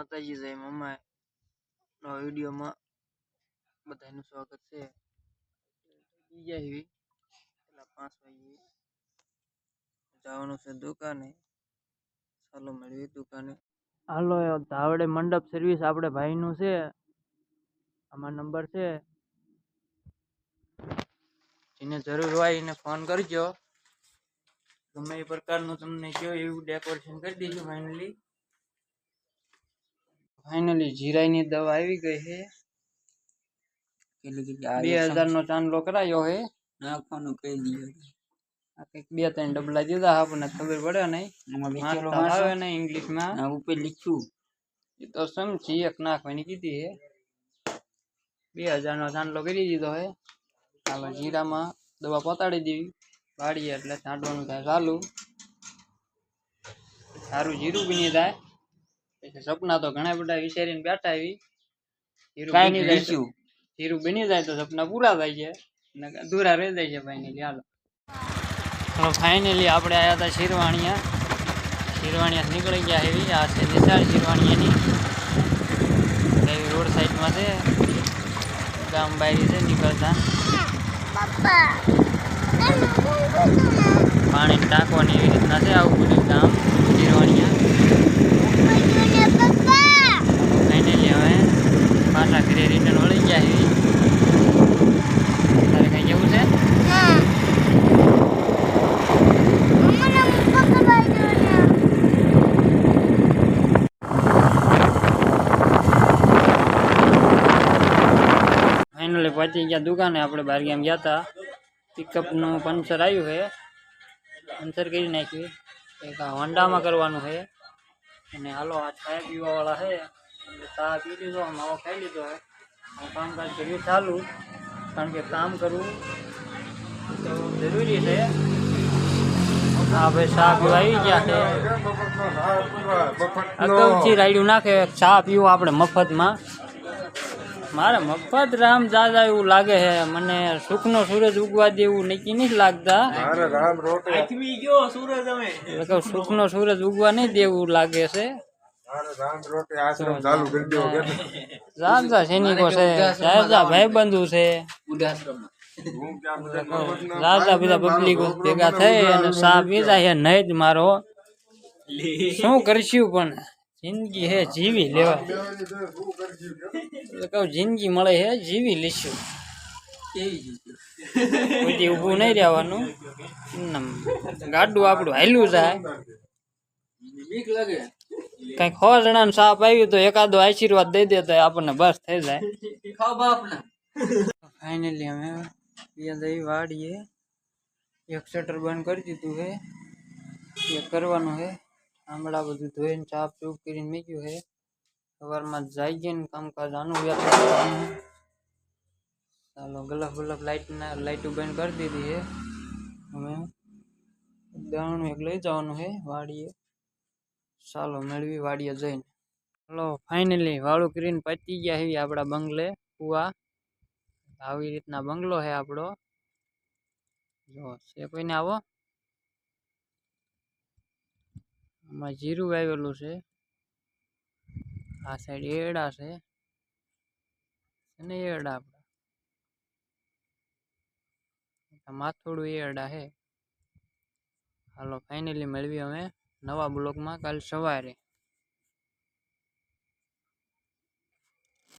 માતાજી જય મમ્મા નો વિડીયોમાં બધાનું સ્વાગત છે. બીજા એવી પેલા 5 વાગે જવાનું છે દુકાને. ચાલો મળીએ દુકાને. હાલો ધાવડે મંડપ સર્વિસ આપણે ભાઈનું છે. આમાં નંબર છે, જેને જરૂર હોય એને ફોન કરજો. ગમે એ પ્રકારનું તમને કયો એવું ડેકોરેશન કરી દઈશું. ફાઇનલી જીરાની દવા આવી ગઈ છે. 2000 નો ચાંદલો કરાયો હે. નાખવાનું કહી દીધું. આ કંઈક 2-3 ડબલા દીધા આપણને ખબર પડે નહીં. આવે ને ઇંગ્લિશમાં ઉપર લખ્યું એ તો સમજી એક નાખવાની કીધી હે. 2000 નો ચાંદલો કરી દીધો હે. હાલો જીરામાં દવા પતાડી દેવી વાળીએ એટલે છાંટવાનું થાય ચાલુ. સારું જીરું બની જાય. પછી સપના તો ઘણા બધા વિચારીને બેઠા આવી. જીરું બની જાય તો સપના પૂરા થાય છે, અધૂરા રહી જાય છે. ફાઇનલી હાલો ફાઇનલી આપણે આવ્યા હતા શિરવાણિયા નીકળી ગયા એવી. આ છે નિશાળ શિરવાણિયાની રોડ સાઈડમાં છે. ગામ બારી છે નીકળતા પાણી ટાંકવાની એવી રીતના છે. આવું બધું ગામ શિરવાણિયા. ફાઇનલી હવે પાછા ઘરે રિટર્ન વળી ગયા એવી. તારે કઈ કેવું છે? ફાઇનલી પહોંચી ગયા દુકાને. આપણે બહાર ગામ ગયા હતા. પિકઅપ નું પંચર આવ્યું છે, પંચર કરી નાખ્યું. એક હોન્ડામાં કરવાનું છે. અને હાલો આ ચા પીવા વાળા છે, ચા પી લીધો, માવો ખાઈ લીધો છે. કામકાજ કર્યું ચાલુ, કારણ કે કામ કરવું તો જરૂરી છે. હા ભાઈ ચા પીવા આવી ગયા છે. અગાઉથી રાયડું નાખે ચા પીવું આપણે મફતમાં. મારે મફત રામ દાદા એવું લાગે છે. મને સુખનો સૂરજ ઉગવા દેવું નક્કી નથી લાગતા. સુખનો સૂરજ ઉગવા નહીં દેવું લાગે છે. સૈનિકો છે, ભાઈબંધુ છે, બધા પબ્લિક ભેગા થઈ અને ચા પીધા છે. નહીં જ મારો શું કરશું, પણ જિંદગી હે જીવી લેવા. જિંદગી મળે છે જીવી લઈશું. કોઈ ઊભું નહીં રહેવાનું. ગાડું આપણું હાલ્યું જાય. કઈક 100 જણાને સાપ આવ્યું તો એકાદો આશીર્વાદ દઈ દે તો આપણને બસ થઈ જાય. ફાઇનલી અમે વાડીએ એક શટર બંધ કરી દીધું છે. એ કરવાનું છે. આંબળા બધું ધોઈને ચાપ ચૂપ કરીને મૂક્યું છે. સવારમાં જાય ગઈને કામકાજ આનું વ્યાપાર. ચાલો ગલફ બલફ લાઈટો બંધ કરી દીધી છે. અમે દાણું એક લઈ જવાનું છે વાડીએ. ચાલો મેળવી વાડીએ જઈને. હલો ફાઇનલી વાળું કરીને પતી ગયા એવી આપણા બંગલે કુવા. આવી રીતના બંગલો છે આપણો. જો છે કોઈને આવો. આમાં જીરું વાવેલું છે. આ સાઈડ એરડા છે અને એરડા આપડા માથોડું એરડા છે. હાલો ફાઇનલી મળવી અમે નવા બ્લોગમાં કાલ સવારે.